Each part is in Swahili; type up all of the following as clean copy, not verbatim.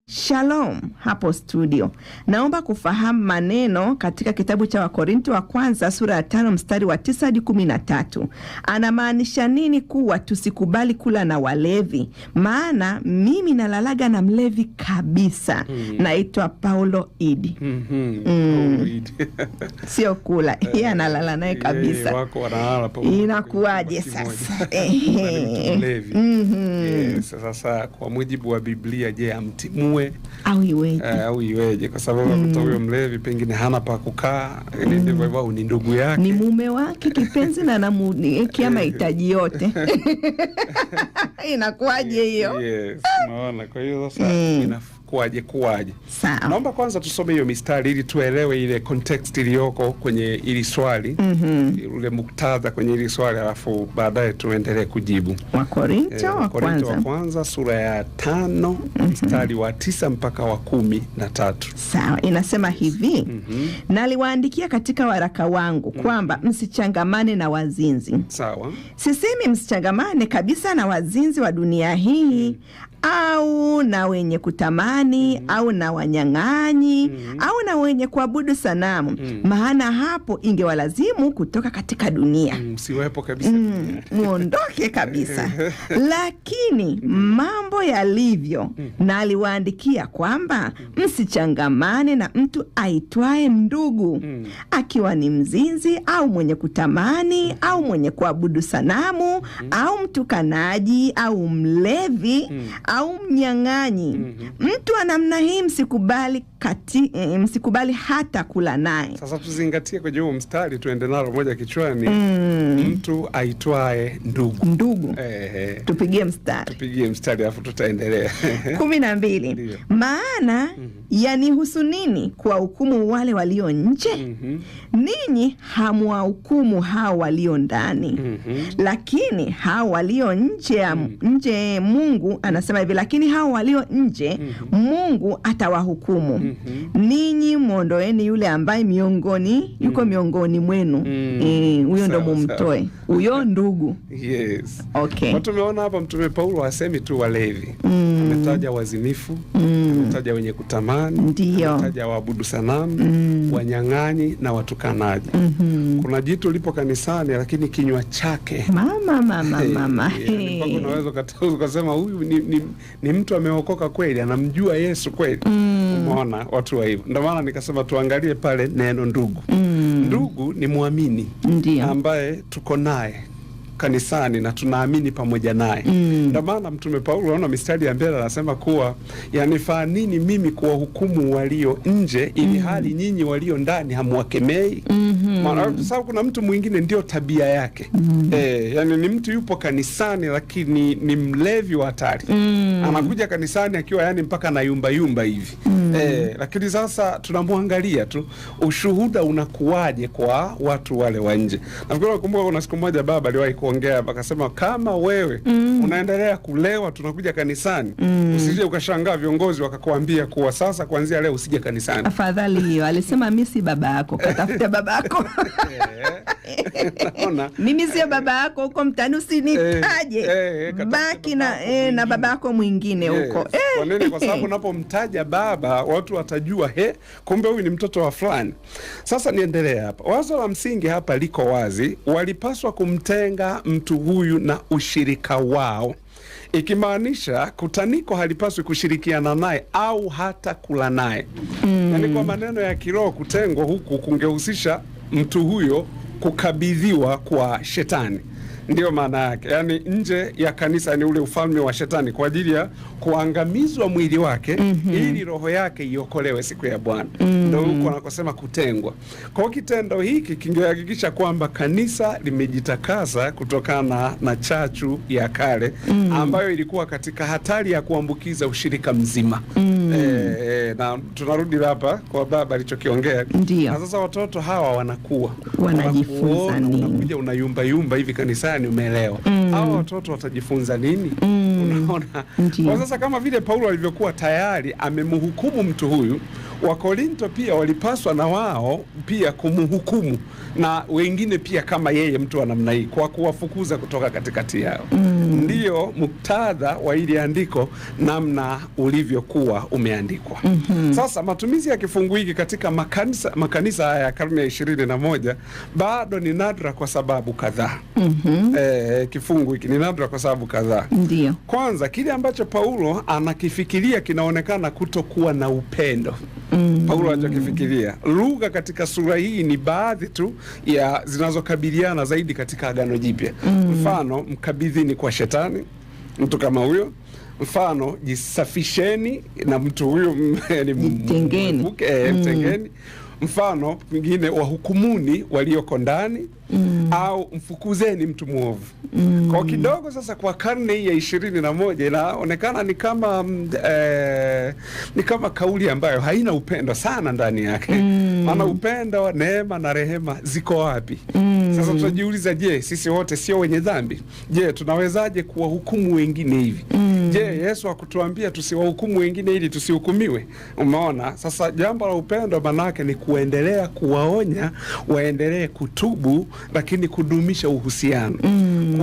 Shalom hapo studio. Naomba kufahamu maneno katika kitabu cha Wakorinto wa kwanza sura ya 5 mstari wa 9 hadi 13. Anamaanisha nini kuwa tusikubali kula na walevi? Maana mimi nalalaga na mlevi kabisa. Naitwa Paulo Idi. Sio kula, yeye analala naye kabisa. Wako wanalala pamoja. Inakuaje sasa? Sasa kwa mujibu wa Biblia, je, amtimue au iweje? Kwa sababu mtu huyo mlevi pengine hana pa kukaa, ndivyo hivyo, ni ndugu yake, ni mume wake kipenzi na anamuwekea mahitaji yote. Inakuaje hiyo? Yes, naona. Kwa hiyo sasa inakuaje? Sawa. Naomba kwanza tusome hiyo mistari ili tuelewe ile context iliyoko kwenye ili swali, ule muktadha kwenye ili swali, alafu baadaye tuendelee kujibu. Wakorinto wa kwanza sura ya 5 mstari wa 9 mpaka wa 13. Sawa, inasema hivi. Naliwaandikia katika waraka wangu kwamba msichangamane na wazinzi. Sawa. Sisemi msichangamane kabisa na wazinzi wa dunia hii, au na wenye kutamani, au na wanyang'anyi, au na wenye kuabudu sanamu. Maana hapo ingewalazimu kutoka katika dunia. Msiwepo kabisa. Muondoke kabisa. Lakini mambo yalivyo, na aliwaandikia kwamba msichangamane na mtu aitwaye ndugu, akiwa ni mzinzi, au mwenye kutamani, au mwenye kuabudu sanamu, au mtukanaji, au mlevi, au mnyang'anyi. Mtu wa namna hii msikubali hata kula naye. Sasa tuzingatie kwenye huo mstari, tuende nalo moja kichwani. Mtu aitwaye ndugu. Tupigie mstari alafu tutaendelea. 12. Maana yanihusu nini kwa hukumu wale walio nje? Ninyi hamwahukumu hao walio ndani. Lakini hao walio nje Mungu anasema hivi, lakini hao walio nje Mungu atawahukumu. Ninyi muondoeni yule ambaye yuko miongoni mwenu. Huyo ndo mumtoe. Huyo ndugu. Yes. Okay. Watu tumeona hapa Mtume Paulo hasemi tu walevi. Ametaja wazinifu, ametaja wenye kutamani, ametaja waabudu sanamu, wanyang'anyi na watukanaji. Kuna jitu lipo kanisani lakini kinywa chake mama. Mpaka unaweza ukasema huyu ni mtu ameokoka kweli, anamjua Yesu kweli. Umeona watu wa hivyo. Ndio maana nikasema tuangalie pale neno ndugu. Ndugu ni muamini ambaye tuko naye kanisani na tunaamini pamoja naye. Ndio maana Mtume Paulo anaona mistari ya mbele anasema kuwa yanifaa nini mimi kuwahukumu walio nje, ili hali nyinyi walio ndani hamwakemei? Maana sababu kuna mtu mwingine ndio tabia yake. Yani ni mtu yupo kanisani lakini ni mlevi wa hatari. Anakuja kanisani akiwa yani mpaka na yumba hivi. Lakini sasa tunamwangalia tu ushuhuda unakuwaje kwa watu wale wa nje. Nafikiri nakumbuka kuna siku moja baba aliwahi kuongea akasema, kama wewe unaendelea kulewa tunakuja kanisani, usije ukashangaa viongozi wakakuambia kuwa sasa kuanzia leo usije kanisani. Afadhali hiyo. Alisema mimi si baba yako, katafute baba yako. Naona mimi sio baba yako huko mtani, usinitaje. Baki na baba yako mwingine huko. Kwa nini? Kwa sababu unapomtaja baba watu watajua kumbe huyu ni mtoto wa fulani. Sasa niendelee hapa. Wazo la msingi hapa liko wazi. Walipaswa kumtenga mtu huyu na ushirika wao, ikimaanisha kutaniko halipaswi kushirikiana naye au hata kula naye. Yani kwa maneno ya kiroho, kutengwa huku kungehusisha mtu huyo kukabidhiwa kwa shetani. Ndio maana yake. Yani nje ya kanisa ni ule ufalme wa shetani kwa ajili ya kuangamizwa mwili wake, ili roho yake iokolewe siku ya Bwana. Ndio huko anakosema kutengwa. Kwa kitendo hiki kingehakikisha kwamba kanisa limejitakasa kutokana na chachu ya kale ambayo ilikuwa katika hatari ya kuambukiza ushirika mzima. Na tunarudi hapa kwa baba alichokiongea. Na sasa watoto hawa wanajifunza nini? Unakuja unayumba hivi kanisani umelewa. Hawa watoto watajifunza nini? Unaona? Kwa sasa kama vile Paulo alivyokuwa tayari amemhukumu mtu huyu, Wakorinto pia walipaswa na wao pia kumhukumu na wengine pia kama yeye, mtu wa namna hii, kwa kuwafukuza kutoka katikati yao. Ndio muktadha wa ile andiko namna ulivyokuwa umeandikwa. Sasa matumizi ya kifungu hiki katika makanisa haya ya karne ya 21 bado ni nadra kwa sababu kadhaa. Kifungu hiki ni nadra kwa sababu kadhaa. Ndio. Kwanza, kile ambacho Paulo anakifikiria kinaonekana kutokuwa na upendo. Paulo anachokifikiria, lugha katika sura hii ni baadhi tu ya zinazokabiliana zaidi katika Agano Jipya. Mfano, mkabidhini kwa shetani, mtu kama huyo. Mfano, jisafisheni na mtu huyo, mtengeni. Mfano mwingine, wahukumuni walioko ndani, au mfukuzeni mtu mwovu. Kwa kidogo sasa, kwa karne hii ya 21 inaonekana ni kama kauli ambayo haina upendo sana ndani yake. Maana upendo, neema na rehema ziko wapi? Sasa tunajiuliza, je, sisi wote sio wenye dhambi? Je, tunawezaje kuwahukumu wengine hivi? Je, Yesu hakutuambia tusiwahukumu wengine ili tusihukumiwe? Umeona? Sasa jambo la upendo manake ni kuendelea kuwaonya waendelee kutubu, lakini kudumisha uhusiano.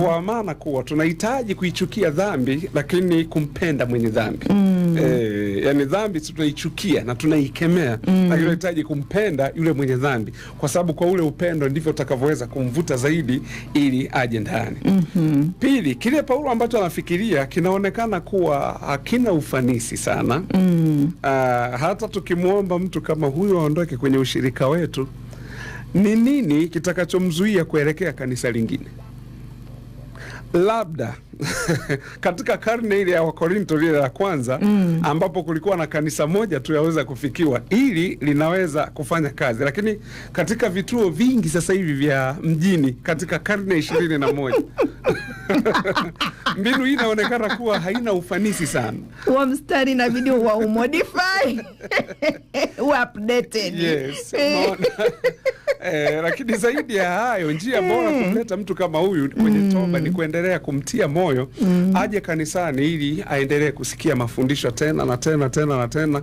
Kwa maana kuwa tunahitaji kuichukia dhambi lakini kumpenda mwenye dhambi. Yani dhambi tunaichukia na tunaikemea, lakini tunahitaji kumpenda yule mwenye dhambi, kwa sababu kwa ule upendo ndivyo utakavyoweza kumvuta zaidi ili aje ndani. Pili, kile Paulo ambacho anafikiria kinaonekana kuwa hakina ufanisi sana. Hata tukimwomba mtu kama huyo aondoke kwenye ushirika wetu, ni nini kitakachomzuia kuelekea kanisa lingine? Labda katika karne ile ya Wakorinto ile la kwanza, ambapo kulikuwa na kanisa moja tu yaweza kufikiwa, ili linaweza kufanya kazi. Lakini katika vituo vingi sasa hivi vya mjini katika karne 21 mbinu hii inaonekana kuwa haina ufanisi sana. Wa mstari inabidi wa umodify updated. Yes. Lakini zaidi ya hayo, njia bora kumleta mtu kama huyu kwenye toba ni kuendelea kumtia moyo aje kanisani, ili aendelee kusikia mafundisho tena na tena na tena,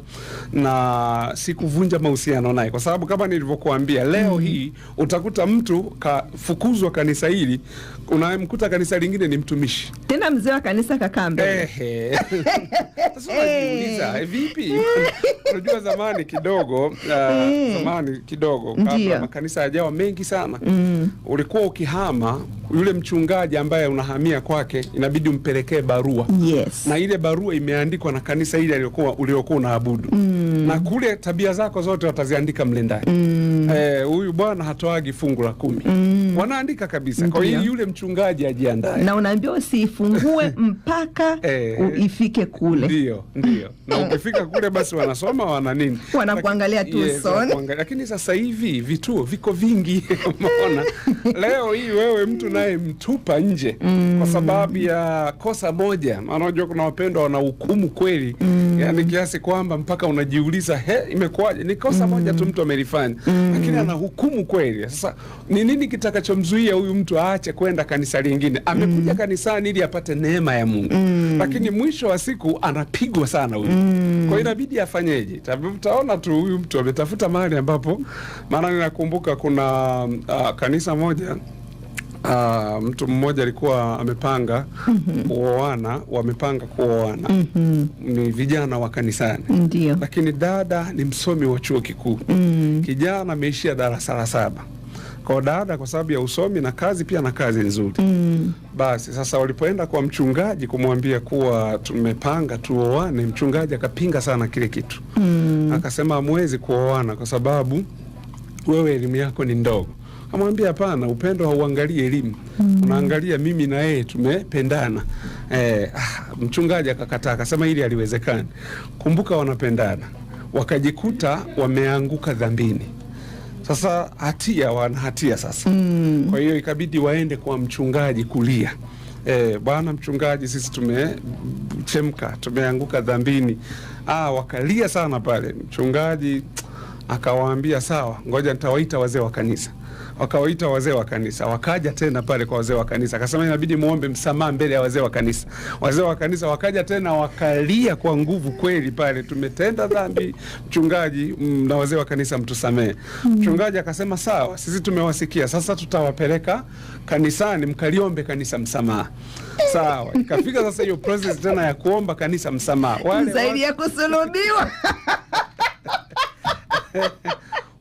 na si kuvunja mahusiano naye. Kwa sababu kama nilivyokuambia, leo hii utakuta mtu kafukuzwa kanisa hili, unamkuta kanisa lingine ni mtumishi. Tena mzee wa kanisa kakambe. Sasa unajiuliza, vipi? Unajua zamani kidogo, kabla makanisa yajawa mengi sana, ulikuwa ukihama, yule mchungaji ambaye unahamia kwake inabidi umpelekee barua. Yes. Na ile barua imeandikwa na kanisa ile uliokuwa unaabudu. Na kule tabia zako zote wataziandika mle ndani. Huyu bwana hatoagi fungu la 10. Wanaandika kabisa. Kwa hiyo yule mchungaji ajiandae. Na unaambiwa usifungue mpaka ifike kule. Ndio. Na ukifika kule basi wanasoma wana nini? Wanakuangalia tu usoni. Lakini sasa hivi vituo viko vingi. Umeona? Leo hii wewe mtu naye mtupa nje kwa sababu ya kosa moja. Unajua kuna wapendwa wanahukumu kweli. Yani kiasi kwamba mpaka unajiuliza, imekuwaje? Ni kosa moja tu mtu amelifanya. Lakini anahukumu kweli. Sasa ni nini kitakachomzuia huyu mtu aache kwenda kanisa lingine? Amekuja kanisani ili apate neema ya Mungu. Lakini mwisho wa siku anapigwa sana huyu. Kwa hiyo inabidi afanyeje? Utaona tu huyu mtu ametafuta mahali ambapo, maana ninakumbuka kuna kanisa moja, mtu mmoja alikuwa amepanga kuoana, wamepanga kuoana. Ni vijana wa kanisani. Ndio. Lakini dada ni msomi wa chuo kikuu. Kijana ameishia darasa la 7. Kwa dada, kwa sababu ya usomi na kazi pia, na kazi nzuri. Basi sasa walipoenda kwa mchungaji kumwambia kuwa tumepanga tuoane, mchungaji akapinga sana kile kitu. Akasema hamwezi kuoana kwa sababu wewe elimu yako ni ndogo. Amwambia hapana, upendo hauangalie elimu. Unaangalia mimi na yeye tumependana. Mchungaji akakataa, akasema hili haliwezekani. Kumbuka wanapendana. Wakajikuta wameanguka dhambini. Sasa wana hatia sasa. Kwa hiyo ikabidi waende kwa mchungaji kulia. Bwana mchungaji, sisi tumechemka, tumeanguka dhambini. Wakalia sana pale. Mchungaji Akawaambia sawa, ngoja nitawaita wazee wa kanisa. Wakawaita wazee wa kanisa, wakaja tena pale kwa wazee wa kanisa, akasema inabidi muombe msamaha mbele ya wazee wa kanisa. Wazee wa kanisa wakaja tena wakalia kwa nguvu, kweli pale tumetenda dhambi mchungaji, na wazee wa kanisa mtusamee. Mchungaji akasema sawa, sisi tumewasikia, sasa tutawapeleka kanisani mkaliombe kanisa msamaha. Sawa, ikafika sasa hiyo process tena ya kuomba kanisa msamaha. Wale zaidi ya kusulubiwa.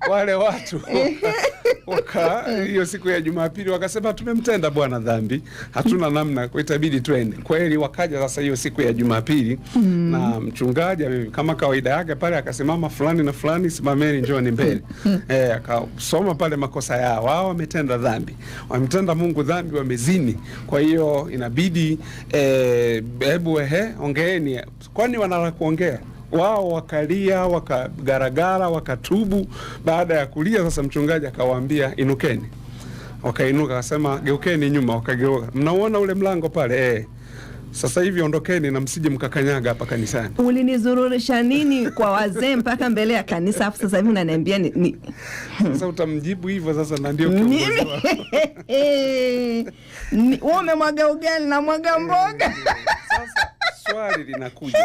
Wale watu hiyo siku ya Jumapili wakasema tumemtenda Bwana dhambi, hatuna namna, kwa itabidi twende. Kweli wakaja sasa hiyo siku ya Jumapili, na mchungaji kama kawaida yake pale akasimama, fulani na fulani simameni, njooni mbele. Akasoma pale makosa yao, wao wametenda dhambi, wametenda Mungu dhambi, wamezini. Kwa hiyo inabidi hebu ongeeni, kwani wanala kuongea. Wao wakalia, wakagaragara, wakatubu. Baada ya kulia sasa mchungaji akawaambia inukeni. Wakainuka, akasema geukeni nyuma, wakageuka. Mnaona ule mlango pale? Sasa hivi ondokeni na msije mkakanyaga hapa kanisani. Ulinizururisha nini kwa wazee mpaka mbele ya kanisa, afu sasa hivi unaniambia ni... Sasa utamjibu hivyo sasa, na ndio kiongozi wao. Wewe umemwaga ugali na mwaga mboga. Sasa swali linakuja,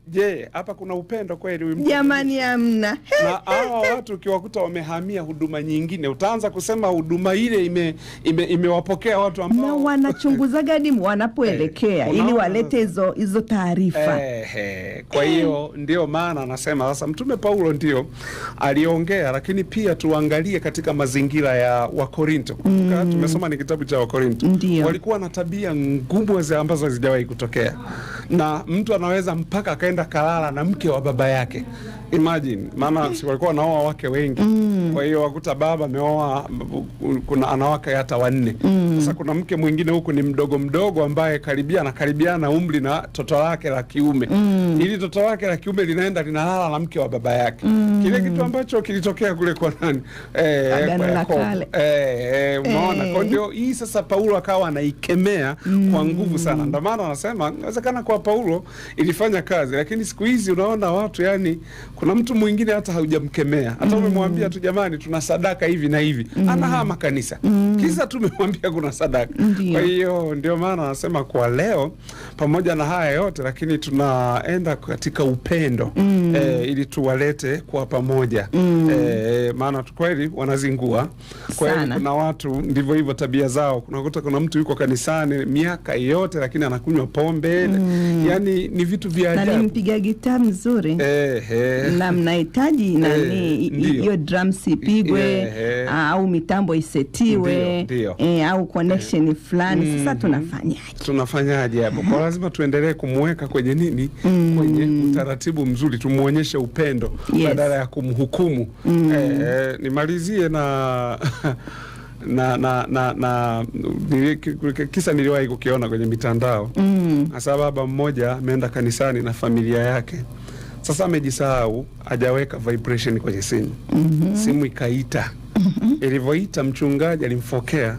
je, hapa kuna upendo kweli? Jamani, hamna. Na hawa watu ukiwakuta wamehamia huduma nyingine, utaanza kusema huduma ile imewapokea watu ambao... Na wanachunguzaga hadi wanapoelekea ili walete hizo taarifa. Kwa hiyo ndio maana anasema sasa Mtume Paulo ndio aliongea, lakini pia tuangalie katika mazingira ya Wakorinto. Tumesoma ni kitabu cha Wakorinto. Walikuwa na tabia ngumu ambazo hazijawahi kutokea. Na mtu anaweza mpaka akaenda kalala na mke wa baba yake. Imagine, maana walikuwa wanaoa wake wengi. Kwa hiyo wakuta baba ameoa, kuna anawake hata 4. Sasa kuna mke mwingine huku ni mdogo mdogo ambaye karibiana umri na toto lake la kiume. Ili toto lake la kiume linaenda linalala na mke wa baba yake. Kile kitu ambacho kilitokea kule kwa nani? Umeona? Kwa hiyo hii sasa Paulo akawa anaikemea kwa nguvu sana. Ndio maana anasema inawezekana kwa Paulo ilifanya kazi, lakini siku hizi unaona watu, yani kuna mtu mwingine hata haujamkemea, hata umemwambia tu jamani tuna sadaka hivi na hivi, anahama kanisa. Kisa tumemwambia kuna sadaka. Kwa hiyo ndio maana anasema kwa leo pamoja na haya yote, lakini tunaenda katika upendo ili tuwalete kwa pamoja. Maana kweli wanazingua kweli. Kuna watu ndivyo hivyo tabia zao. Kuna mtu yuko kanisani miaka yote lakini anakunywa pombe. Yani ni vitu vya ajabu. Na mpiga gitaa mzuri. Na mnahitaji hiyo drums ipigwe, au mitambo isetiwe, au connection fulani. Sasa tunafanyaje hapo? Kwa lazima tuendelee kumweka kwenye nini? Kwenye utaratibu mzuri, tumuonyeshe upendo badala ya kumhukumu. Nimalizie na kisa niliwahi kukiona kwenye mitandao. Hasa baba mmoja ameenda kanisani na familia yake. Sasa amejisahau, hajaweka vibration kwenye simu. Simu ikaita. Ilivyoita mchungaji alimfokea.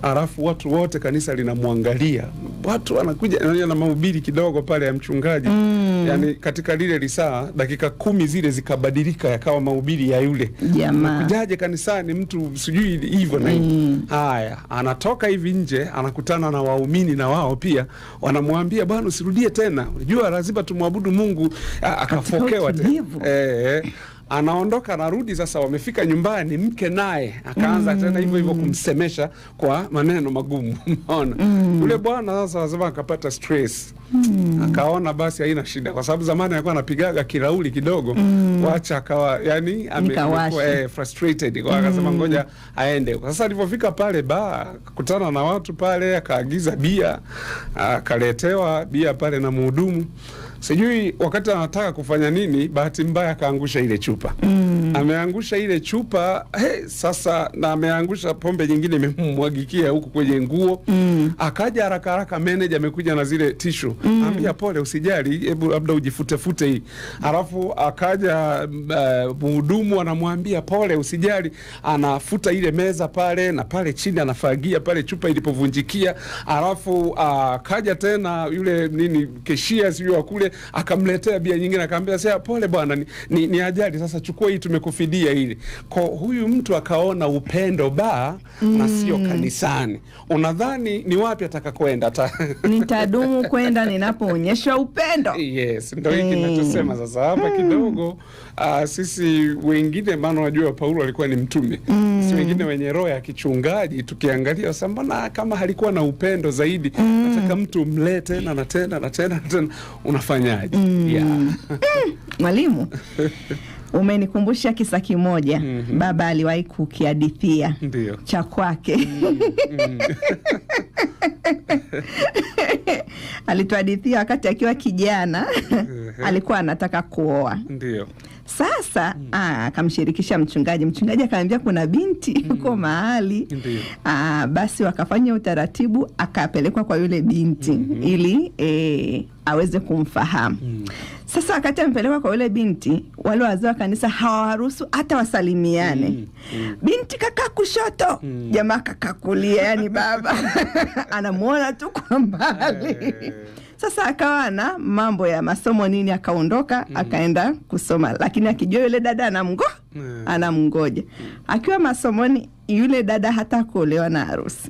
Alafu watu wote kanisa linamwangalia. Watu wanakuja na mahubiri kidogo pale ya mchungaji. Yani katika lile lisaa dakika 10 zile zikabadilika yakawa mahubiri ya yule. Kujaje kanisani mtu sijui hivyo na hivyo. Haya, anatoka hivi nje, anakutana na waumini na wao pia wanamwambia bwana usirudie tena. Unajua lazima tumwabudu Mungu. Akafokewa tena. Anaondoka, anarudi. Sasa wamefika nyumbani, mke naye akaanza tena hivyo kumsemesha kwa maneno magumu. Unaona? Yule bwana sasa lazima akapata stress. Akaona basi haina shida, kwa sababu zamani alikuwa anapigaga kirauli kidogo. Wacha akawa yani amekuwa frustrated. Kwa akasema ngoja aende. Sasa alipofika pale akakutana na watu pale, akaagiza bia, akaletewa bia pale na mhudumu. Sijui wakati anataka kufanya nini, bahati mbaya akaangusha ile chupa. Ameangusha ile chupa, sasa na ameangusha pombe nyingine imemwagikia huku kwenye nguo. Akaja haraka manager amekuja na zile tissue. Ambia pole, usijali, hebu labda ujifute hii. Alafu akaja mhudumu anamwambia pole, usijali, anafuta ile meza pale na pale chini anafagia pale chupa ilipovunjikia. Alafu akaja tena yule cashier sio kule, akamletea bia nyingine, akamwambia sasa pole bwana, ni ajali, sasa chukua hii nimekufidia hili. Kwa huyu mtu akaona upendo na sio kanisani. Unadhani ni wapi atakakwenda? Nitadumu kwenda ninapoonyesha upendo. Yes, ndio hiki ninachosema sasa hapa kidogo. Sisi wengine, maana unajua Paulo alikuwa ni mtume. Sisi wengine wenye roho ya kichungaji tukiangalia sasa, mbona kama halikuwa na upendo zaidi, nataka mtu mlete na tena unafanyaje? Mwalimu, umenikumbusha kisa kimoja. Baba aliwahi kukihadithia cha kwake. Alituhadithia wakati akiwa kijana alikuwa anataka kuoa. Ndio. Sasa akamshirikisha mchungaji. Mchungaji akamwambia kuna binti huko mahali. Basi wakafanya utaratibu, akapelekwa kwa yule binti ili aweze kumfahamu. Sasa wakati ampelekwa kwa yule binti, wale wazee wa kanisa hawaruhusu hata wasalimiane. Binti kaka kushoto, jamaa kaka kulia, yani baba anamuona tu kwa mbali. Sasa akawa na mambo ya masomo nini, akaondoka akaenda kusoma, lakini akijua yule dada anamngoja. Akiwa masomoni, yule dada hata kuolewa na harusi.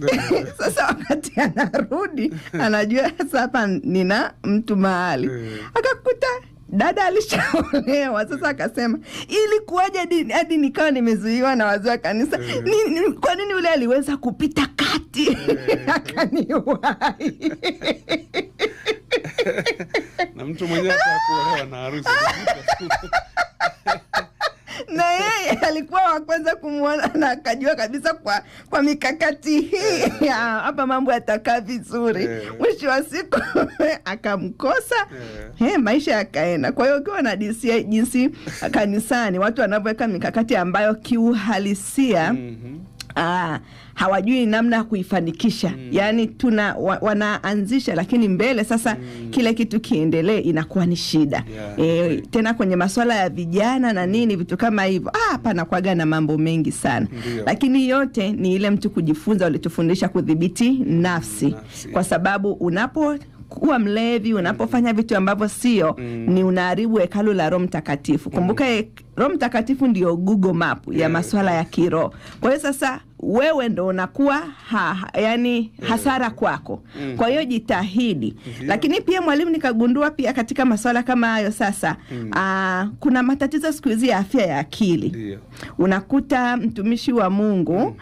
Sasa wakati anarudi, anajua sasa hapa nina mtu mahali. Akakuta dada alishaolewa. Sasa akasema, ili kuwaje hadi nikawa nimezuiwa na wazee wa kanisa? Kwa nini yule aliweza kupita kati akaniwahi? Na mtu mwenyewe atakuolewa na harusi. Na yeye alikuwa wa kwanza kumuona na akajua kabisa kwa mikakati hii hapa mambo yatakaa vizuri. Mwisho wa siku akamkosa. Maisha yakaenda. Kwa hiyo ukiwa na jinsi kanisani watu wanavyoweka mikakati ambayo kiuhalisia hawajui namna ya kuifanikisha. Yani wanaanzisha, lakini mbele sasa kile kitu kiendelee inakuwa ni shida. Tena kwenye masuala ya vijana na nini, vitu kama hivyo, hapana kuaga na mambo mengi sana. Lakini yote ni ile mtu kujifunza, walitufundisha kudhibiti nafsi. Kwa sababu unapokuwa mlevi, unapofanya vitu ambavyo sio, ni unaharibu hekalu la Roho Mtakatifu. Kumbuka Roho Mtakatifu ndio Google Map ya masuala ya kiroho. Kwa hiyo sasa wewe ndo unakuwa yani hasara kwako. Kwa hiyo jitahidi. Lakini pia mwalimu, nikagundua pia katika masuala kama hayo sasa, kuna matatizo siku hizi ya afya ya akili. Unakuta mtumishi wa Mungu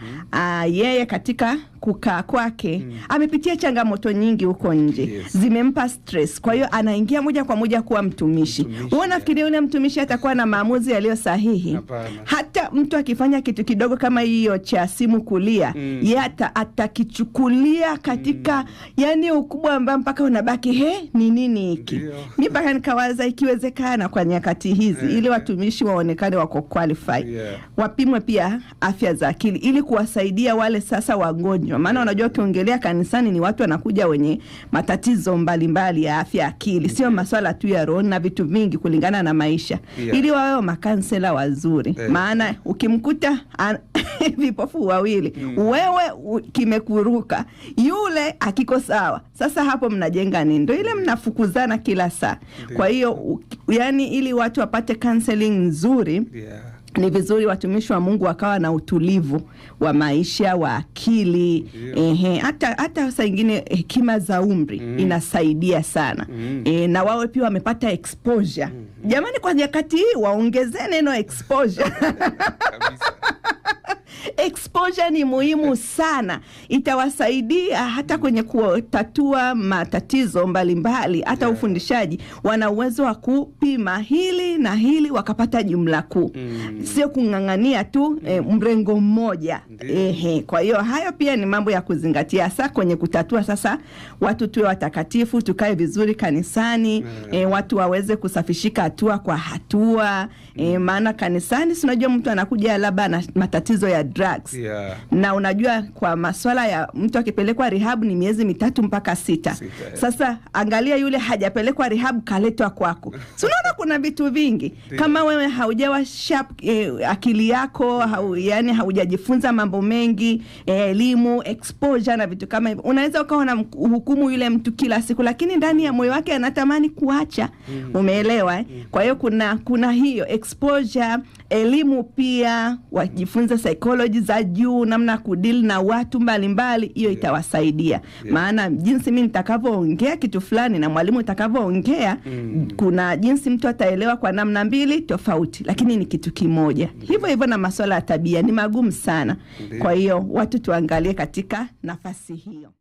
yeye katika kukaa kwake amepitia changamoto nyingi huko nje, zimempa stress. Kwa hiyo anaingia moja kwa moja kuwa mtumishi. Wewe unafikiria yule mtumishi atakuwa na maamuzi yaliyo sahihi? Hata mtu akifanya kitu kidogo kama hiyo cha simu kulia, yeye atakichukulia katika yani ukubwa ambao mpaka unabaki ni nini hiki? Mimi mpaka nikawaza ikiwezekana kwa nyakati hizi ili watumishi waonekane wako qualified, wapimwe pia afya za akili ili kuwasaidia wale sasa wagonjwa. Maana unajua ukiongelea kanisani ni watu wanakuja wenye matatizo mbalimbali ya afya akili, sio masuala tu ya roho na vitu vingi kulingana na maisha. Ili wawe makansela wazuri. Maana ukimkuta vipofu wawili, wewe kimekuruka, yule akiko sawa, sasa hapo mnajenga nini? Ndio ile mnafukuzana kila saa. Kwa hiyo yani ili watu wapate counseling nzuri, ni vizuri watumishi wa Mungu wakawa na utulivu wa maisha, wa akili. Hata saa nyingine hekima za umri inasaidia sana. Na wawe pia wamepata exposure. Jamani, kwa nyakati hii waongezee neno exposure. Exposure ni muhimu sana. Itawasaidia hata kwenye kutatua matatizo mbalimbali. Hata ufundishaji wana uwezo wa kupima hili na hili wakapata jumla kuu. Sio kung'ang'ania tu mrengo mmoja. Kwa hiyo hayo pia ni mambo ya kuzingatia hasa kwenye kutatua. Sasa watu tuwe watakatifu, tukae vizuri kanisani, watu waweze kusafishika hatua kwa hatua. Maana kanisani unajua mtu anakuja labda na matatizo ya drug, drugs. Na unajua kwa masuala ya mtu akipelekwa rehab ni miezi 3 mpaka 6. Sasa angalia yule hajapelekwa rehab kaletwa kwako. So unaona kuna vitu vingi. Kama wewe haujawa sharp akili yako, yani haujajifunza mambo mengi, elimu, exposure na vitu kama hivyo, unaweza ukawa na hukumu yule mtu kila siku, lakini ndani ya moyo wake anatamani kuacha. Umeelewa? Kwa hiyo kuna hiyo exposure, elimu pia, wajifunza psychology za juu, namna kudeal na watu mbalimbali, hiyo itawasaidia. Maana jinsi mimi nitakavyoongea kitu fulani na mwalimu atakavyoongea, kuna jinsi mtu ataelewa kwa namna mbili tofauti, lakini ni kitu kimoja. Hivyo hivyo na masuala ya tabia ni magumu sana. Kwa hiyo watu tuangalie katika nafasi hiyo.